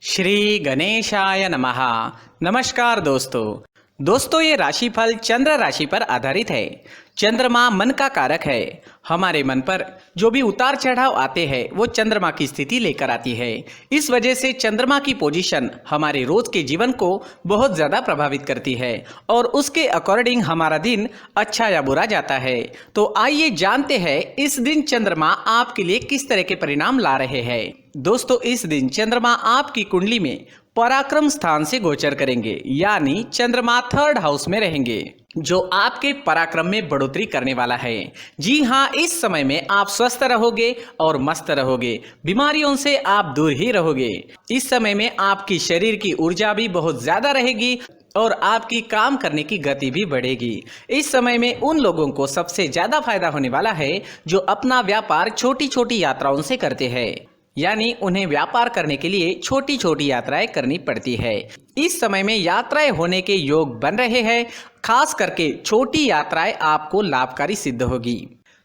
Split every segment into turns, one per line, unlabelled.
श्री गणेशाय नमः। नमस्कार दोस्तों ये राशिफल चंद्र राशि पर आधारित है। चंद्रमा मन का कारक है। हमारे मन पर जो भी उतार चढ़ाव आते हैं वो चंद्रमा की स्थिति लेकर आती है। इस वजह से चंद्रमा की पोजीशन हमारे रोज के जीवन को बहुत ज़्यादा प्रभावित करती है और उसके अकॉर्डिंग हमारा दिन अच्छा या बुरा जाता है। तो आइए जानते हैं इस दिन चंद्रमा आपके लिए किस तरह के परिणाम ला रहे हैं। दोस्तों इस दिन चंद्रमा आपकी कुंडली में पराक्रम स्थान से गोचर करेंगे, यानी चंद्रमा 3rd हाउस में रहेंगे, जो आपके पराक्रम में बढ़ोतरी करने वाला है। जी हाँ, इस समय में आप स्वस्थ रहोगे और मस्त रहोगे, बीमारियों से आप दूर ही रहोगे। इस समय में आपकी शरीर की ऊर्जा भी बहुत ज्यादा रहेगी और आपकी काम करने की गति भी बढ़ेगी। इस समय में उन लोगों को सबसे ज्यादा फायदा होने वाला है जो अपना व्यापार छोटी छोटी यात्राओं से करते हैं, यानी उन्हें व्यापार करने के लिए छोटी छोटी यात्राएं करनी पड़ती है। इस समय में यात्राएं होने के योग बन रहे हैं। खास करके छोटी यात्राएं आपको लाभकारी सिद्ध होगी।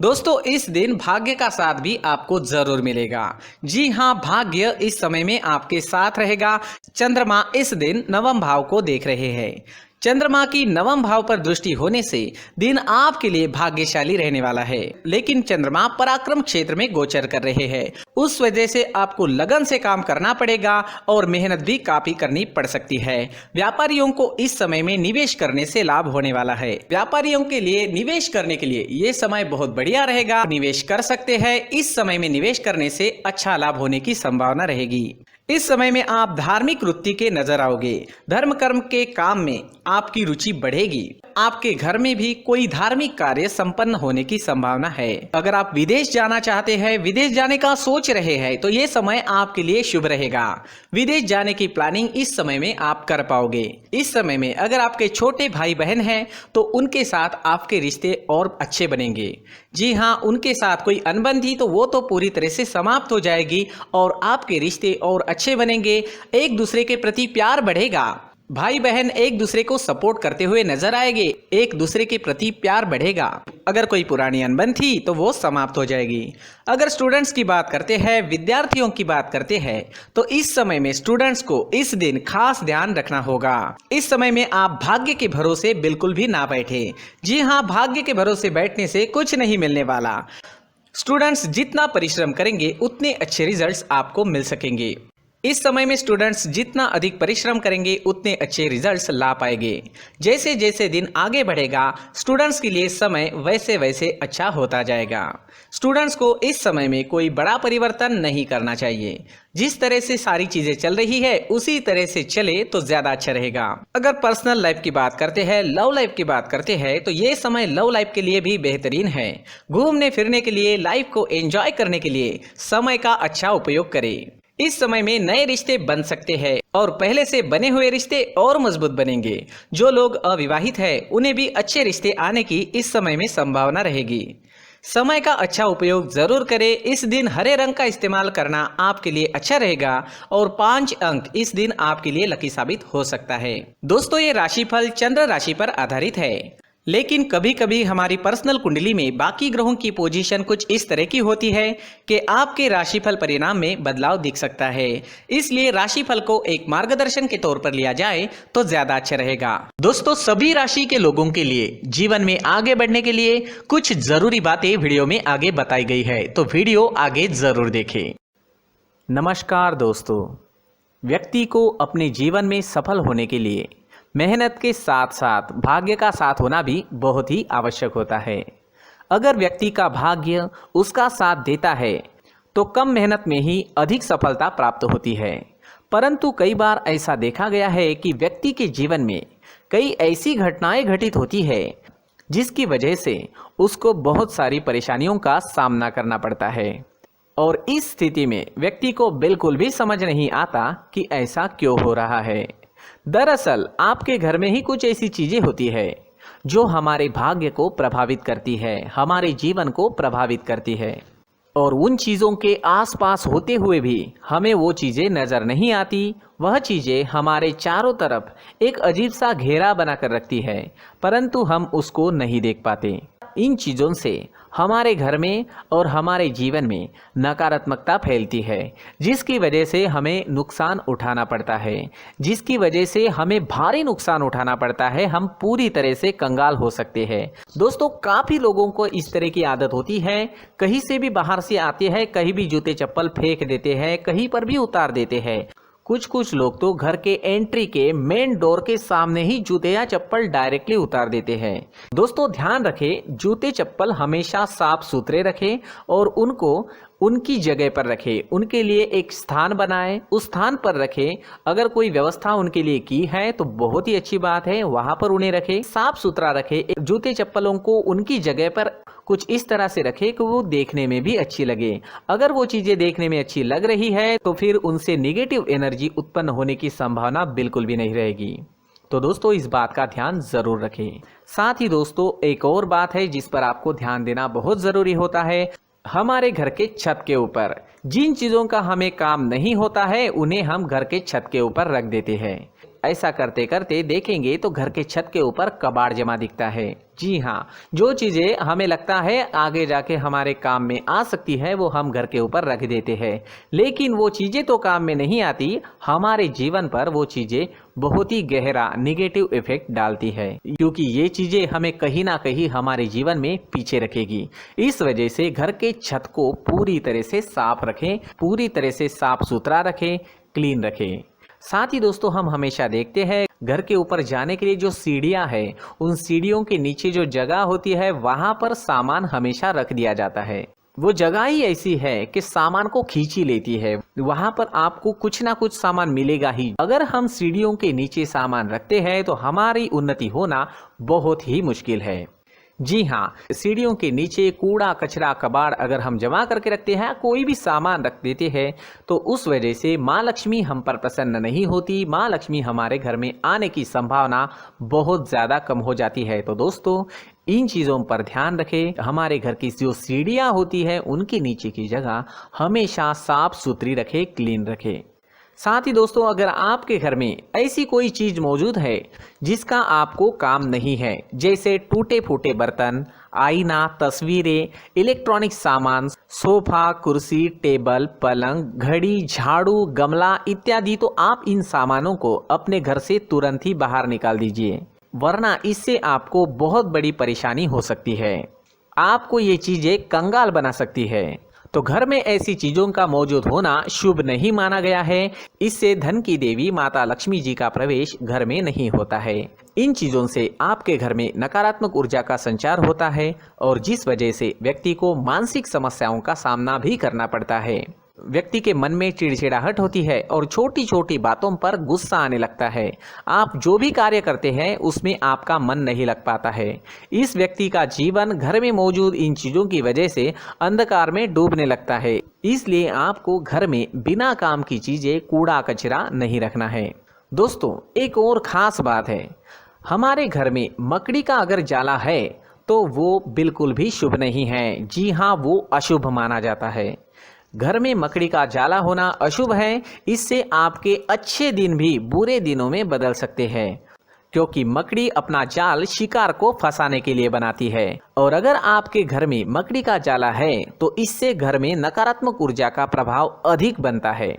दोस्तों इस दिन भाग्य का साथ भी आपको जरूर मिलेगा। जी हाँ, भाग्य इस समय में आपके साथ रहेगा। चंद्रमा इस दिन 9वें भाव को देख रहे हैं। चंद्रमा की 9वें भाव पर दृष्टि होने से दिन आपके लिए भाग्यशाली रहने वाला है, लेकिन चंद्रमा पराक्रम क्षेत्र में गोचर कर रहे हैं। उस वजह से आपको लगन से काम करना पड़ेगा और मेहनत भी काफी करनी पड़ सकती है। व्यापारियों को इस समय में निवेश करने से लाभ होने वाला है। व्यापारियों के लिए निवेश करने के लिए ये समय बहुत बढ़िया रहेगा, निवेश कर सकते हैं। इस समय में निवेश करने से अच्छा लाभ होने की संभावना रहेगी। इस समय में आप धार्मिक वृत्ति के नजर आओगे। धर्म कर्म के काम में आपकी रुचि बढ़ेगी। आपके घर में भी कोई धार्मिक कार्य संपन्न होने की संभावना है। अगर आप विदेश जाना चाहते हैं, विदेश जाने का सोच रहे हैं, तो ये समय आपके लिए शुभ रहेगा। विदेश जाने की प्लानिंग इस समय में आप कर पाओगे। इस समय में अगर आपके छोटे भाई बहन हैं तो उनके साथ आपके रिश्ते और अच्छे बनेंगे। जी हाँ, उनके साथ कोई अनबन थी तो वो तो पूरी तरह से समाप्त हो जाएगी और आपके रिश्ते और अच्छे बनेंगे। एक दूसरे के प्रति प्यार बढ़ेगा। भाई बहन एक दूसरे को सपोर्ट करते हुए नजर आएंगे। एक दूसरे के प्रति प्यार बढ़ेगा। अगर कोई पुरानी अनबन थी तो वो समाप्त हो जाएगी। अगर स्टूडेंट्स की बात करते हैं, विद्यार्थियों की बात करते हैं, तो इस समय में स्टूडेंट्स को इस दिन खास ध्यान रखना होगा। इस समय में आप भाग्य के भरोसे बिल्कुल भी ना बैठे। जी हाँ, भाग्य के भरोसे बैठने से कुछ नहीं मिलने वाला। स्टूडेंट्स जितना परिश्रम करेंगे उतने अच्छे रिजल्ट्स आपको मिल सकेंगे। इस समय में स्टूडेंट्स जितना अधिक परिश्रम करेंगे उतने अच्छे रिजल्ट्स ला पाएंगे। जैसे जैसे दिन आगे बढ़ेगा स्टूडेंट्स के लिए समय वैसे वैसे अच्छा होता जाएगा। स्टूडेंट्स को इस समय में कोई बड़ा परिवर्तन नहीं करना चाहिए। जिस तरह से सारी चीजें चल रही है उसी तरह से चले तो ज्यादा अच्छा रहेगा। अगर पर्सनल लाइफ की बात करते हैं, लव लाइफ की बात करते हैं, तो ये समय लव लाइफ के लिए भी बेहतरीन है। घूमने फिरने के लिए, लाइफ को एंजॉय करने के लिए समय का अच्छा उपयोग करें। इस समय में नए रिश्ते बन सकते हैं और पहले से बने हुए रिश्ते और मजबूत बनेंगे। जो लोग अविवाहित हैं उन्हें भी अच्छे रिश्ते आने की इस समय में संभावना रहेगी। समय का अच्छा उपयोग जरूर करें। इस दिन हरे रंग का इस्तेमाल करना आपके लिए अच्छा रहेगा और 5 अंक इस दिन आपके लिए लकी साबित हो सकता है। दोस्तों ये राशिफल चंद्र राशि पर आधारित है, लेकिन कभी कभी हमारी पर्सनल कुंडली में बाकी ग्रहों की पोजीशन कुछ इस तरह की होती है कि आपके राशिफल परिणाम में बदलाव दिख सकता है। इसलिए राशिफल को एक मार्गदर्शन के तौर पर लिया जाए तो ज्यादा अच्छा रहेगा। दोस्तों सभी राशि के लोगों के लिए जीवन में आगे बढ़ने के लिए कुछ जरूरी बातें वीडियो में आगे बताई गई है, तो वीडियो आगे जरूर देखें। नमस्कार दोस्तों, व्यक्ति को अपने जीवन में सफल होने के लिए मेहनत के साथ साथ भाग्य का साथ होना भी बहुत ही आवश्यक होता है। अगर व्यक्ति का भाग्य उसका साथ देता है तो कम मेहनत में ही अधिक सफलता प्राप्त होती है। परंतु कई बार ऐसा देखा गया है कि व्यक्ति के जीवन में कई ऐसी घटनाएं घटित होती है जिसकी वजह से उसको बहुत सारी परेशानियों का सामना करना पड़ता है और इस स्थिति में व्यक्ति को बिल्कुल भी समझ नहीं आता कि ऐसा क्यों हो रहा है। दरअसल आपके घर में ही कुछ ऐसी चीजें होती है जो हमारे भाग्य को प्रभावित करती है, हमारे जीवन को प्रभावित करती है और उन चीज़ों के आसपास होते हुए भी हमें वो चीज़ें नज़र नहीं आती। वह चीज़ें हमारे चारों तरफ एक अजीब सा घेरा बनाकर रखती है, परंतु हम उसको नहीं देख पाते। इन चीज़ों से हमारे घर में और हमारे जीवन में नकारात्मकता फैलती है, जिसकी वजह से हमें नुकसान उठाना पड़ता है, जिसकी वजह से हमें भारी नुकसान उठाना पड़ता है। हम पूरी तरह से कंगाल हो सकते हैं। दोस्तों, काफ़ी लोगों को इस तरह की आदत होती है, कहीं से भी बाहर से आते हैं, कहीं भी जूते चप्पल फेंक देते हैं, कहीं पर भी उतार देते हैं। कुछ लोग तो घर के एंट्री के मेन डोर के सामने ही जूते या चप्पल डायरेक्टली उतार देते हैं। दोस्तों, ध्यान रखें, जूते चप्पल हमेशा साफ सुथरे रखें और उनको उनकी जगह पर रखें। उनके लिए एक स्थान बनाएं, उस स्थान पर रखें। अगर कोई व्यवस्था उनके लिए की है तो बहुत ही अच्छी बात है, वहां पर उन्हें रखें, साफ सुथरा रखें। जूते चप्पलों को उनकी जगह पर कुछ इस तरह से रखें कि वो देखने में भी अच्छी लगे। अगर वो चीजें देखने में अच्छी लग रही है तो फिर उनसे नेगेटिव एनर्जी उत्पन्न होने की संभावना बिल्कुल भी नहीं रहेगी। तो दोस्तों, इस बात का ध्यान जरूर रखें। साथ ही दोस्तों, एक और बात है जिस पर आपको ध्यान देना बहुत जरूरी होता है। हमारे घर के छत के ऊपर जिन चीजों का हमें काम नहीं होता है उन्हें हम घर के छत के ऊपर रख देते हैं। ऐसा करते करते देखेंगे तो घर के छत के ऊपर कबाड़ जमा दिखता है। जी हाँ, जो चीजें हमें लगता है आगे जाके हमारे काम में आ सकती है वो हम घर के ऊपर रख देते हैं, लेकिन वो चीजें तो काम में नहीं आती। हमारे जीवन पर वो चीजें बहुत ही गहरा नेगेटिव इफेक्ट डालती है, क्योंकि ये चीजें हमें कहीं ना कहीं हमारे जीवन में पीछे रखेगी। इस वजह से घर के छत को पूरी तरह से साफ रखें, पूरी तरह से साफ सुथरा रखें, क्लीन रखें। साथ ही दोस्तों, हम हमेशा देखते हैं घर के ऊपर जाने के लिए जो सीढ़ियां हैं, उन सीढ़ियों के नीचे जो जगह होती है वहां पर सामान हमेशा रख दिया जाता है। वो जगह ही ऐसी है कि सामान को खींच ही लेती है। वहां पर आपको कुछ ना कुछ सामान मिलेगा ही। अगर हम सीढ़ियों के नीचे सामान रखते हैं तो हमारी उन्नति होना बहुत ही मुश्किल है। जी हाँ, सीढ़ियों के नीचे कूड़ा कचरा कबाड़ अगर हम जमा करके रखते हैं, कोई भी सामान रख देते हैं, तो उस वजह से माँ लक्ष्मी हम पर प्रसन्न नहीं होती। माँ लक्ष्मी हमारे घर में आने की संभावना बहुत ज़्यादा कम हो जाती है। तो दोस्तों, इन चीज़ों पर ध्यान रखें। हमारे घर की जो सीढ़ियाँ होती है उनके नीचे की जगह हमेशा साफ सुथरी रखें, क्लीन रखें। साथ ही दोस्तों, अगर आपके घर में ऐसी कोई चीज मौजूद है जिसका आपको काम नहीं है, जैसे टूटे फूटे बर्तन, आईना, तस्वीरें, इलेक्ट्रॉनिक सामान, सोफा, कुर्सी, टेबल, पलंग, घड़ी, झाड़ू, गमला इत्यादि, तो आप इन सामानों को अपने घर से तुरंत ही बाहर निकाल दीजिए, वरना इससे आपको बहुत बड़ी परेशानी हो सकती है। आपको ये चीजें कंगाल बना सकती है। तो घर में ऐसी चीजों का मौजूद होना शुभ नहीं माना गया है। इससे धन की देवी माता लक्ष्मी जी का प्रवेश घर में नहीं होता है। इन चीजों से आपके घर में नकारात्मक ऊर्जा का संचार होता है और जिस वजह से व्यक्ति को मानसिक समस्याओं का सामना भी करना पड़ता है। व्यक्ति के मन में चिड़चिड़ाहट होती है और छोटी छोटी बातों पर गुस्सा आने लगता है। आप जो भी कार्य करते हैं उसमें आपका मन नहीं लग पाता है। इस व्यक्ति का जीवन घर में मौजूद इन चीज़ों की वजह से अंधकार में डूबने लगता है। इसलिए आपको घर में बिना काम की चीज़ें, कूड़ा कचरा नहीं रखना है। दोस्तों, एक और ख़ास बात है, हमारे घर में मकड़ी का अगर जाला है तो वो बिल्कुल भी शुभ नहीं है। जी हाँ, वो अशुभ माना जाता है। घर में मकड़ी का जाला होना अशुभ है। इससे आपके अच्छे दिन भी बुरे दिनों में बदल सकते हैं, क्योंकि मकड़ी अपना जाल शिकार को फंसाने के लिए बनाती है। और अगर आपके घर में मकड़ी का जाला है तो इससे घर में नकारात्मक ऊर्जा का प्रभाव अधिक बनता है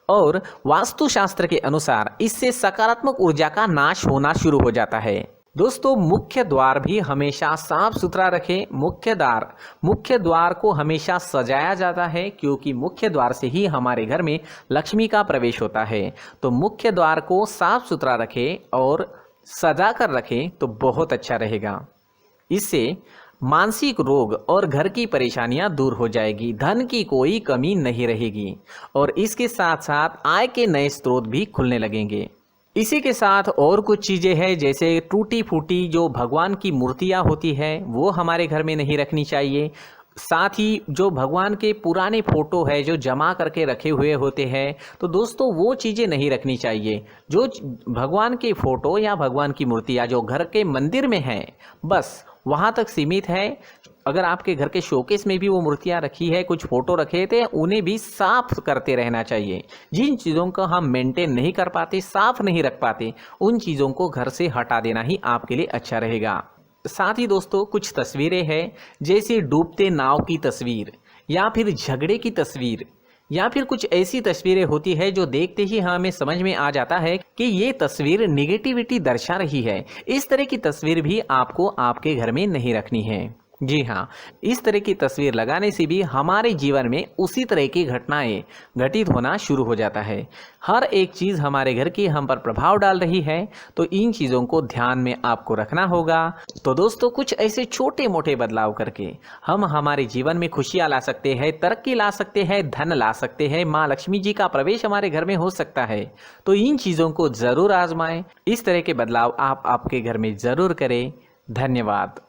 और वास्तुशास्त्र के अनुसार इससे सकारात्मक ऊर्जा का नाश होना शुरू हो जाता है। दोस्तों, मुख्य द्वार भी हमेशा साफ सुथरा रखें। मुख्य द्वार को हमेशा सजाया जाता है, क्योंकि मुख्य द्वार से ही हमारे घर में लक्ष्मी का प्रवेश होता है। तो मुख्य द्वार को साफ सुथरा रखें और सजा कर रखें तो बहुत अच्छा रहेगा। इससे मानसिक रोग और घर की परेशानियां दूर हो जाएगी, धन की कोई कमी नहीं रहेगी और इसके साथ साथ आय के नए स्रोत भी खुलने लगेंगे। इसी के साथ और कुछ चीज़ें हैं, जैसे टूटी फूटी जो भगवान की मूर्तियां होती है वो हमारे घर में नहीं रखनी चाहिए। साथ ही जो भगवान के पुराने फोटो है जो जमा करके रखे हुए होते हैं, तो दोस्तों वो चीज़ें नहीं रखनी चाहिए। जो भगवान के फोटो या भगवान की मूर्तियाँ जो घर के मंदिर में हैं, बस वहाँ तक सीमित है। अगर आपके घर के शोकेस में भी वो मूर्तियाँ रखी है, कुछ फोटो रखे थे, उन्हें भी साफ करते रहना चाहिए। जिन चीज़ों को हम मेंटेन नहीं कर पाते, साफ नहीं रख पाते, उन चीज़ों को घर से हटा देना ही आपके लिए अच्छा रहेगा।
साथ ही दोस्तों कुछ तस्वीरें हैं, जैसे डूबते नाव की तस्वीर या फिर झगड़े की तस्वीर या फिर कुछ ऐसी तस्वीरें होती है जो देखते ही हमें समझ में आ जाता है कि ये तस्वीर निगेटिविटी दर्शा रही है। इस तरह की तस्वीर भी आपको आपके घर में नहीं रखनी है। जी हाँ, इस तरह की तस्वीर लगाने से भी हमारे जीवन में उसी तरह की घटनाएं घटित होना शुरू हो जाता है। हर एक चीज़ हमारे घर की हम पर प्रभाव डाल रही है, तो इन चीज़ों को ध्यान में आपको रखना होगा। तो दोस्तों कुछ ऐसे छोटे मोटे बदलाव करके हम हमारे जीवन में खुशियाँ ला सकते हैं, तरक्की ला सकते हैं, धन ला सकते हैं, माँ लक्ष्मी जी का प्रवेश हमारे घर में हो सकता है। तो इन चीज़ों को ज़रूर आजमाएं। इस तरह के बदलाव आप आपके घर में ज़रूर करें। धन्यवाद।